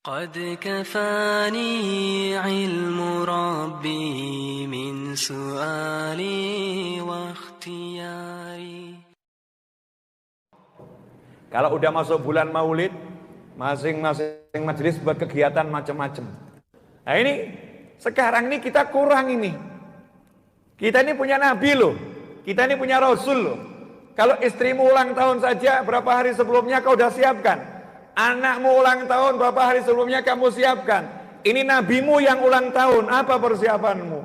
قد كفاني علم ربي من سؤالي واختياري. Kalau udah masuk bulan Maulid, masing-masing majelis buat kegiatan macam-macam. Nah ini, sekarang ini kita kurang ini. Kita ini punya Nabi loh, kita ini punya Rasul loh. Kalau istrimu ulang tahun saja, berapa hari sebelumnya kau udah siapkan? Anakmu ulang tahun, berapa hari sebelumnya kamu siapkan? Ini nabimu yang ulang tahun, apa persiapanmu?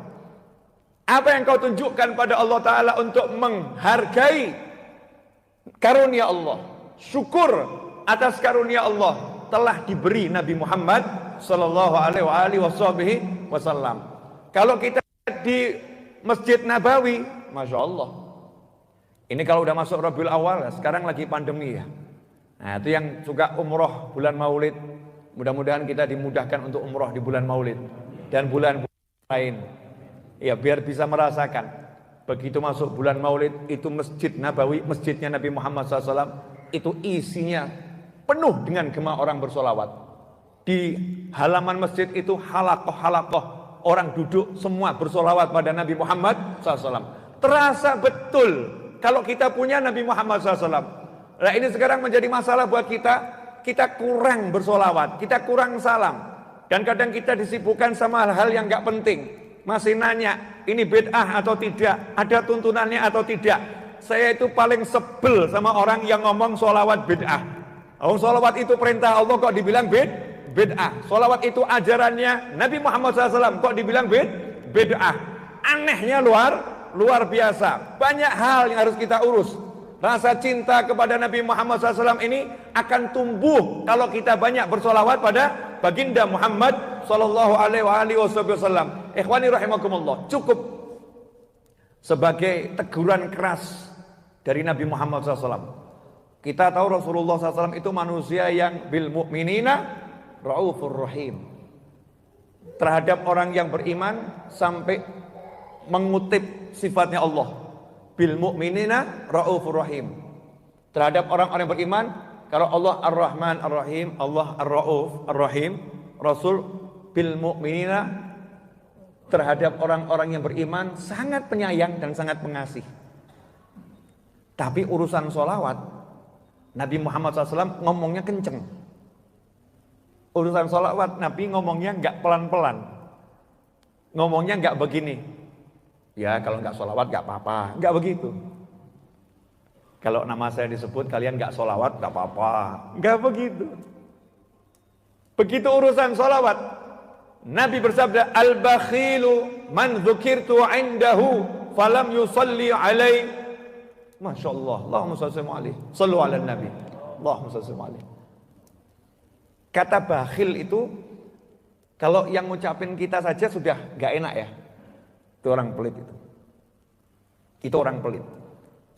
Apa yang kau tunjukkan pada Allah Ta'ala untuk menghargai karunia Allah? Syukur atas karunia Allah telah diberi Nabi Muhammad Sallallahu Alaihi Wasallam. Kalau kita di Masjid Nabawi, Masya Allah. Ini kalau udah masuk Rabiul Awal, sekarang lagi pandemi ya. Nah itu yang suka umroh bulan Maulid, mudah-mudahan kita dimudahkan untuk umroh di bulan Maulid dan bulan lain. Ya biar bisa merasakan begitu masuk bulan Maulid itu Masjid Nabawi, masjidnya Nabi Muhammad SAW itu isinya penuh dengan gema orang bersolawat. Di halaman masjid itu halakoh orang duduk semua bersolawat pada Nabi Muhammad SAW. Terasa betul kalau kita punya Nabi Muhammad SAW. Nah ini sekarang menjadi masalah buat kita kurang bersolawat, kita kurang salam. Dan kadang kita disibukkan sama hal-hal yang gak penting. Masih nanya, ini bid'ah atau tidak, ada tuntunannya atau tidak. Saya itu paling sebel sama orang yang ngomong solawat bid'ah. Solawat itu perintah Allah kok dibilang bid'ah. Solawat itu ajarannya Nabi Muhammad SAW kok dibilang bid'ah. Anehnya luar biasa. Banyak hal yang harus kita urus. Rasa cinta kepada Nabi Muhammad SAW ini akan tumbuh kalau kita banyak bersolawat pada baginda Muhammad Sallallahu Alaihi Wasallam. Ikhwani rahimakumullah, cukup sebagai teguran keras dari Nabi Muhammad SAW. Kita tahu Rasulullah SAW itu manusia yang bil mu'minina raufur rahim. Terhadap orang yang beriman sampai mengutip sifatnya Allah. Bil mu'minina raufur rahim. Terhadap orang-orang beriman, kalau Allah Ar-Rahman Ar-Rahim, Allah Ar-Rauf Ar-Rahim, Rasul bil mu'minina terhadap orang-orang yang beriman sangat penyayang dan sangat pengasih. Tapi urusan sholawat, Nabi Muhammad SAW ngomongnya kenceng. Urusan sholawat, Nabi ngomongnya nggak pelan-pelan. Ngomongnya nggak begini. Ya kalau nggak sholawat nggak apa-apa, nggak begitu. Kalau nama saya disebut kalian nggak sholawat nggak apa-apa, nggak begitu. Begitu urusan sholawat, Nabi bersabda, al-bakhilu man dzukirtu indahu falam yusalli alai. Masya Allah, Allahumma salli alaihi, sallu ala nabi, Allahumma salli alaihi. Kata bakhil itu kalau yang ngucapin kita saja sudah nggak enak ya. Itu orang pelit itu. Itu orang pelit.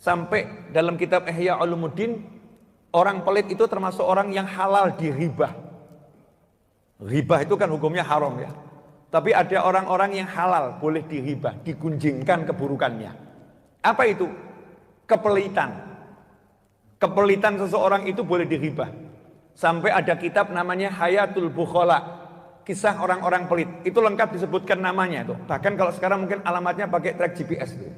Sampai dalam kitab Ihya Ulumuddin, orang pelit itu termasuk orang yang halal diribah. Ribah itu kan hukumnya haram ya. Tapi ada orang-orang yang halal boleh diribah, digunjingkan keburukannya. Apa itu? Kepelitan. Kepelitan seseorang itu boleh diribah. Sampai ada kitab namanya Hayatul Bukhala. Kisah orang-orang pelit, itu lengkap disebutkan namanya tuh. Bahkan kalau sekarang mungkin alamatnya pakai track GPS tuh.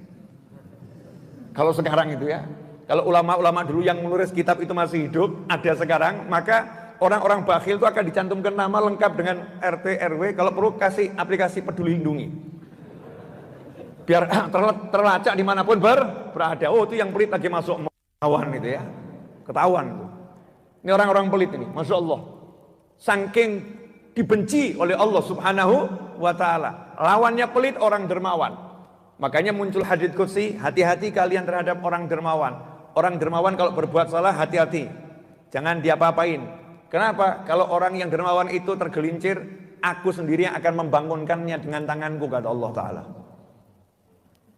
Kalau sekarang itu ya, kalau ulama-ulama dulu yang menulis kitab itu masih hidup, ada sekarang, maka orang-orang bakhil itu akan dicantumkan nama lengkap dengan RT RW. Kalau perlu kasih aplikasi Peduli Lindungi, biar terlacak dimanapun berada. Oh itu yang pelit lagi masuk awan itu ya, ketahuan tuh. Ini orang-orang pelit ini, masya Allah, saking dibenci oleh Allah Subhanahu wa ta'ala. Lawannya pelit orang dermawan. Makanya muncul hadits qudsi, hati-hati kalian terhadap orang dermawan. Orang dermawan kalau berbuat salah hati-hati. Jangan diapa-apain. Kenapa? Kalau orang yang dermawan itu tergelincir, aku sendiri yang akan membangunkannya dengan tanganku, kata Allah Ta'ala.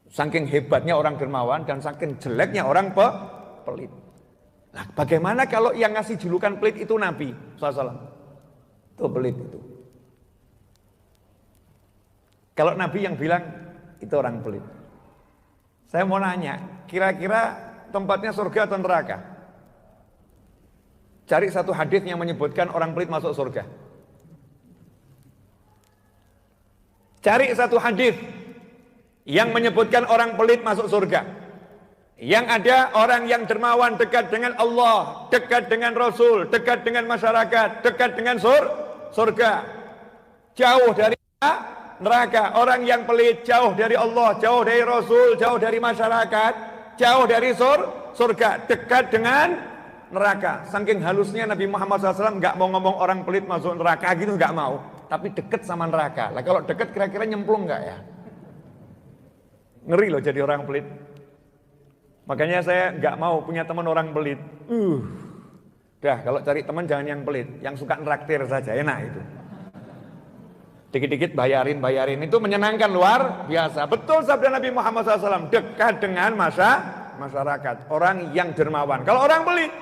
Saking hebatnya orang dermawan dan saking jeleknya orang pelit. Nah, bagaimana kalau yang ngasih julukan pelit itu Nabi SAW? Itu pelit itu. Kalau Nabi yang bilang itu orang pelit. Saya mau nanya, kira-kira tempatnya surga atau neraka? Cari satu hadis yang menyebutkan orang pelit masuk surga. Cari satu hadis yang menyebutkan orang pelit masuk surga. Yang ada orang yang dermawan dekat dengan Allah, dekat dengan Rasul, dekat dengan masyarakat, dekat dengan surga. Jauh dari neraka. Orang yang pelit jauh dari Allah, jauh dari Rasul, jauh dari masyarakat, jauh dari surga, dekat dengan neraka. Saking halusnya Nabi Muhammad SAW nggak mau ngomong orang pelit masuk neraka gitu, nggak mau. Tapi deket sama neraka. Lah kalau deket kira-kira nyemplung nggak ya? Ngeri loh jadi orang pelit. Makanya saya nggak mau punya teman orang pelit. Dah kalau cari teman jangan yang pelit, yang suka nraktir saja, enak itu. Dikit-dikit bayarin itu menyenangkan luar biasa. Betul sabda Nabi Muhammad SAW, dekat dengan masyarakat, orang yang dermawan. Kalau orang pelit,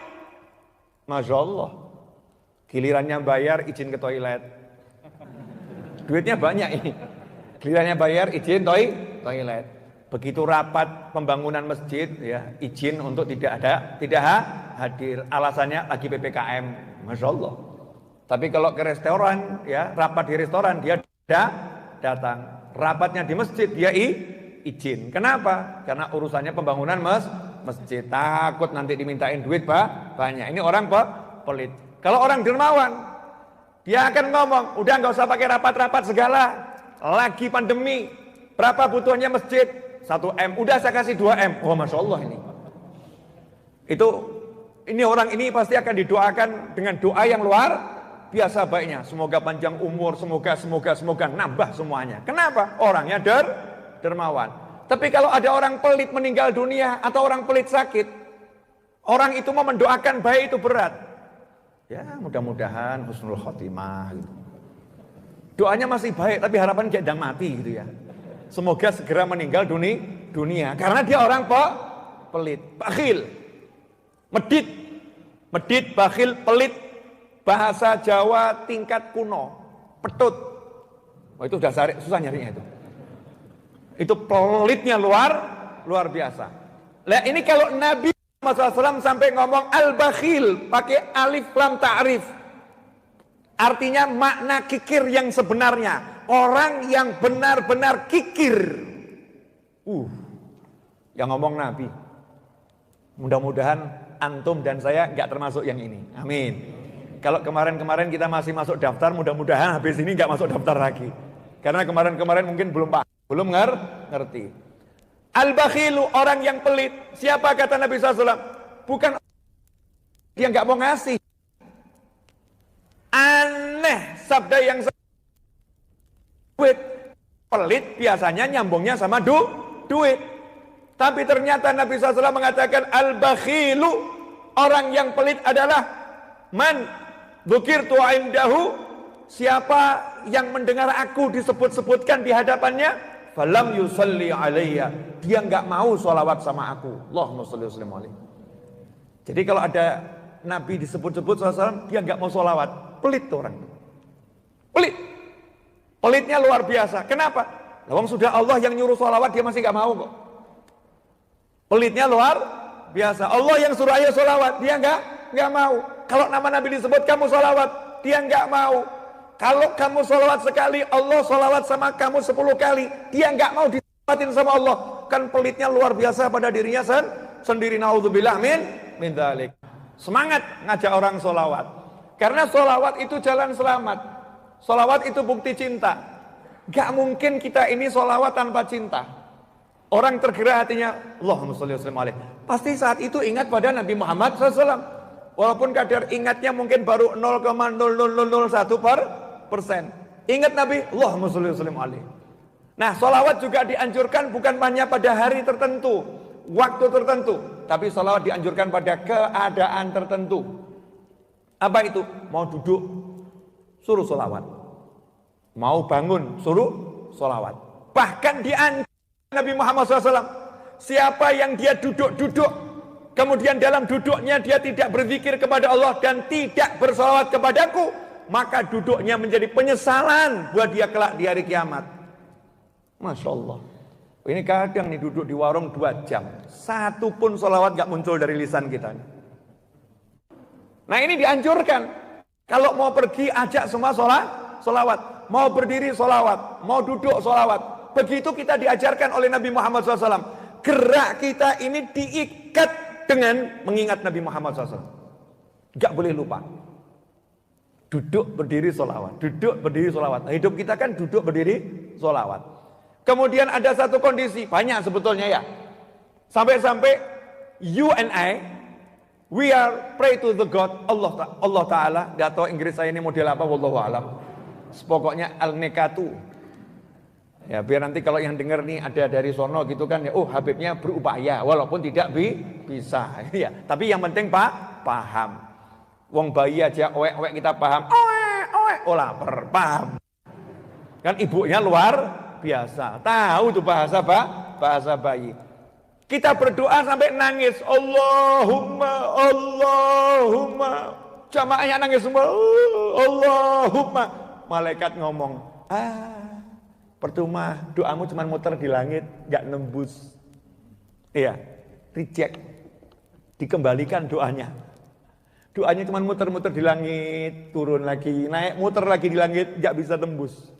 Masya Allah, gilirannya bayar izin ke toilet. Duitnya banyak ini. Gilirannya bayar izin toilet. Begitu rapat pembangunan masjid, ya izin untuk tidak hadir. Alasannya lagi PPKM, Masya Allah. Tapi kalau ke restoran, ya rapat di restoran dia datang. Rapatnya di masjid dia izin. Kenapa? Karena urusannya pembangunan masjid. Takut nanti dimintain duit banyak. Ini orang pelit. Kalau orang dermawan, dia akan ngomong, udah nggak usah pakai rapat-rapat segala. Lagi pandemi, berapa butuhnya masjid? 1 M, udah saya kasih 2 M. Oh Masya Allah ini. Ini orang ini pasti akan didoakan dengan doa yang luar biasa baiknya. Semoga panjang umur, semoga nambah semuanya. Kenapa? Orangnya dermawan. Tapi kalau ada orang pelit meninggal dunia atau orang pelit sakit, orang itu mau mendoakan baik itu berat. Ya mudah-mudahan husnul khotimah gitu. Doanya masih baik tapi harapan kayak sedang mati gitu ya. Semoga segera meninggal dunia karena dia orang pelit, bakhil, medit, bakhil, pelit, bahasa Jawa tingkat kuno, petut. Oh itu udah susah nyarinya itu. Itu pelitnya luar biasa. Nah ini kalau Nabi Muhammad SAW sampai ngomong al-bakhil pakai alif lam ta'rif, artinya makna kikir yang sebenarnya. Orang yang benar-benar kikir. Yang ngomong Nabi. Mudah-mudahan antum dan saya nggak termasuk yang ini. Amin. Kalau kemarin-kemarin kita masih masuk daftar, mudah-mudahan habis ini nggak masuk daftar lagi. Karena kemarin-kemarin mungkin belum ngerti. Al-bakhilu, orang yang pelit. Siapa kata Nabi SAW? Bukan dia nggak mau ngasih. Aneh sabda yang duit. Pelit biasanya nyambungnya sama duit. Tapi ternyata Nabi SAW mengatakan al-bakhilu, orang yang pelit adalah man dzukirtu indahu, siapa yang mendengar aku disebut-sebutkan di hadapannya, falam yusalli alayya, dia enggak mau sholawat sama aku. Allahumma sholli wa sallim alaihi. Jadi kalau ada Nabi disebut-sebut SAW, dia enggak mau sholawat. Pelit tuh orang. Pelit. Pelitnya luar biasa. Kenapa? Lawang sudah Allah yang nyuruh sholawat dia masih gak mau kok. Pelitnya luar biasa. Allah yang suruh ayo sholawat dia gak mau. Kalau nama Nabi disebut kamu sholawat dia gak mau. Kalau kamu sholawat sekali Allah sholawat sama kamu 10 kali dia gak mau disolawatin sama Allah. Kan pelitnya luar biasa pada dirinya sendiri. Naudzubillah min dzalik. Semangat ngajak orang sholawat. Karena sholawat itu jalan selamat. Sholawat itu bukti cinta. Gak mungkin kita ini sholawat tanpa cinta. Orang tergerak hatinya, Allahumma sholli wa sallim alaihi. Pasti saat itu ingat pada Nabi Muhammad SAW. Walaupun kadar ingatnya mungkin baru 0,0001%. Ingat Nabi, Allahumma sholli wa sallim alaihi. Nah sholawat juga dianjurkan bukan hanya pada hari tertentu, waktu tertentu. Tapi sholawat dianjurkan pada keadaan tertentu. Apa itu? Mau duduk, suruh sholawat. Mau bangun, suruh sholawat. Bahkan dianjurkan Nabi Muhammad SAW, siapa yang dia duduk-duduk, kemudian dalam duduknya dia tidak berzikir kepada Allah dan tidak bersolawat kepadaku, maka duduknya menjadi penyesalan buat dia kelak di hari kiamat. Masya Allah. Ini kadang nih duduk di warung 2 jam, satu pun sholawat gak muncul dari lisan kita. Nah ini dianjurkan. Kalau mau pergi ajak semua sholawat. mau berdiri sholawat, mau duduk sholawat. Begitu kita diajarkan oleh Nabi Muhammad SAW. Gerak kita ini diikat dengan mengingat Nabi Muhammad SAW. Gak boleh lupa. Duduk berdiri sholawat, duduk berdiri sholawat. Nah, hidup kita kan duduk berdiri sholawat. Kemudian ada satu kondisi, banyak sebetulnya ya. Sampai-sampai you and I, we are pray to the God, Allah Ta'ala. Gak tahu Inggris saya ini model apa, wallahu alam. Pokoknya al-nekatu. Ya biar nanti kalau yang dengar nih ada dari sono gitu kan ya, oh Habibnya berupaya walaupun tidak bisa ya. Tapi yang penting paham. Wong bayi aja owek kita paham. Oh lapar, paham. Kan ibunya luar biasa. Tahu tuh bahasa bayi. Kita berdoa sampai nangis. Allahumma. Jamaahnya nangis semua. Allahumma. Malaikat ngomong, percuma doamu cuma muter di langit, gak nembus. Iya, reject. Dikembalikan doanya. Doanya cuma muter-muter di langit, turun lagi, naik, muter lagi di langit, gak bisa tembus.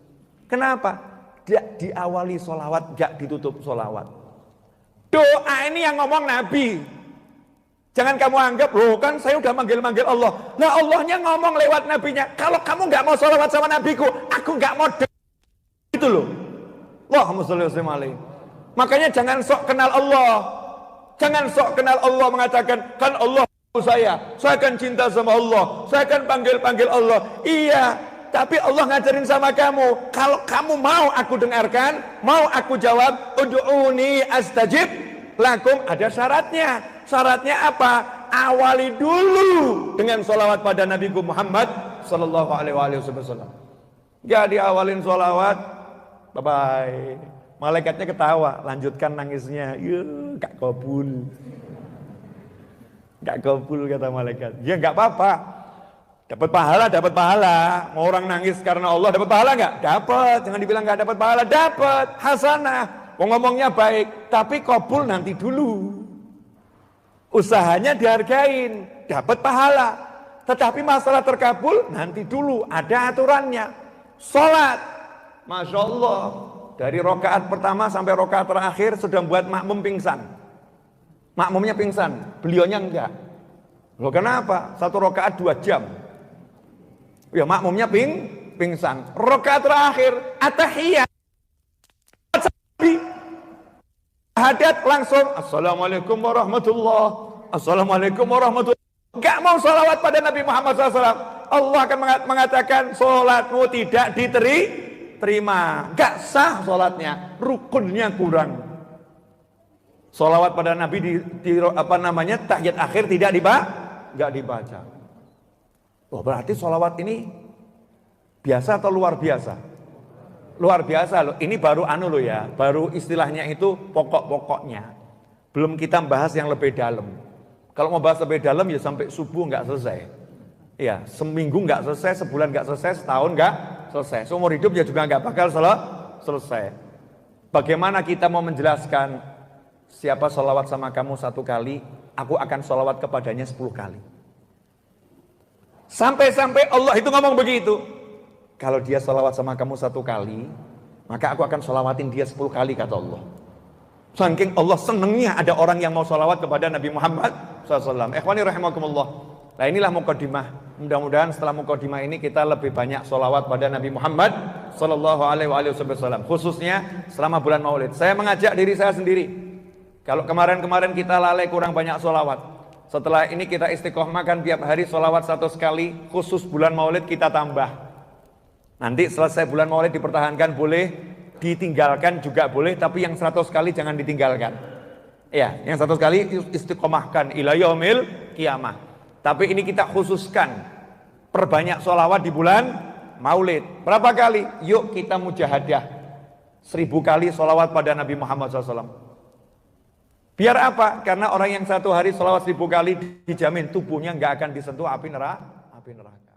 Kenapa? Gak diawali sholawat, gak ditutup sholawat. Doa ini yang ngomong Nabi. Jangan kamu anggap, loh kan saya udah manggil-manggil Allah. Nah Allahnya ngomong lewat Nabinya. Kalau kamu gak mau sholawat sama Nabiku, aku gak mau itu loh. Allahumma sholli wa sallim alaihi. Makanya jangan sok kenal Allah. Jangan sok kenal Allah mengatakan, kan Allah saya akan cinta sama Allah, saya akan panggil Allah. Iya, tapi Allah ngajarin sama kamu, kalau kamu mau aku dengarkan, mau aku jawab, ud'uni astajib lakum, ada syaratnya. Syaratnya apa? Awali dulu dengan sholawat pada Nabi Muhammad sallallahu alaihi wasallam. Gak diawalin sholawat, bye bye. Malaikatnya ketawa, lanjutkan nangisnya. Gak kabul. Gak kabul kata malaikat. Ya gak apa-apa. Dapat pahala. Mau orang nangis karena Allah dapat pahala gak? Dapat. Jangan dibilang gak dapat pahala. Dapat. Hasanah. Ngomongnya baik. Tapi kabul nanti dulu. Usahanya dihargain. Dapat pahala. Tetapi masalah terkabul nanti dulu. Ada aturannya. Sholat. Masya Allah. Dari rokaat pertama sampai rokaat terakhir sudah buat makmum pingsan. Makmumnya pingsan, beliaunya enggak. Loh kenapa? Satu rokaat 2 jam. Ya makmumnya pingsan. Rokaat terakhir, atahiyat. Hadat langsung, Assalamualaikum warahmatullahi. Assalamualaikum warahmatullahi. Enggak mau sholawat pada Nabi Muhammad SAW. Allah akan mengatakan, sholatmu tidak diterima. Enggak sah sholatnya, rukunnya kurang. Sholawat pada Nabi tahiyat akhir tidak dibaca. Oh, berarti sholawat ini biasa atau luar biasa? Luar biasa loh. Ini baru baru istilahnya itu pokok-pokoknya. Belum kita bahas yang lebih dalam. Kalau mau bahas lebih dalam ya sampai subuh nggak selesai. Ya, seminggu nggak selesai, sebulan nggak selesai, setahun nggak selesai. Seumur hidup ya juga nggak bakal selesai. Bagaimana kita mau menjelaskan? Siapa sholawat sama kamu 1 kali, aku akan sholawat kepadanya 10 kali. Sampai-sampai Allah itu ngomong begitu. Kalau dia sholawat sama kamu 1 kali, maka aku akan sholawatin dia 10 kali, kata Allah. Saking Allah senengnya ada orang yang mau sholawat kepada Nabi Muhammad SAW. Ikhwani rahimakumullah. Nah inilah muqaddimah. Mudah-mudahan setelah muqaddimah ini kita lebih banyak sholawat pada Nabi Muhammad SAW. Khususnya selama bulan Maulid. Saya mengajak diri saya sendiri. Kalau kemarin-kemarin kita lalai kurang banyak sholawat. Setelah ini kita istiqomahkan tiap hari sholawat 1 kali. Khusus bulan Maulid kita tambah. Nanti selesai bulan Maulid dipertahankan boleh. Ditinggalkan juga boleh. Tapi yang 100 kali jangan ditinggalkan. Ya, yang 100 kali istiqomahkan ila yaumil qiyamah. Tapi ini kita khususkan. Perbanyak sholawat di bulan Maulid. Berapa kali? Yuk kita mujahadah. 1000 kali sholawat pada Nabi Muhammad SAW. Biar apa? Karena orang yang 1 hari sholawat 1000 kali dijamin tubuhnya nggak akan disentuh api neraka.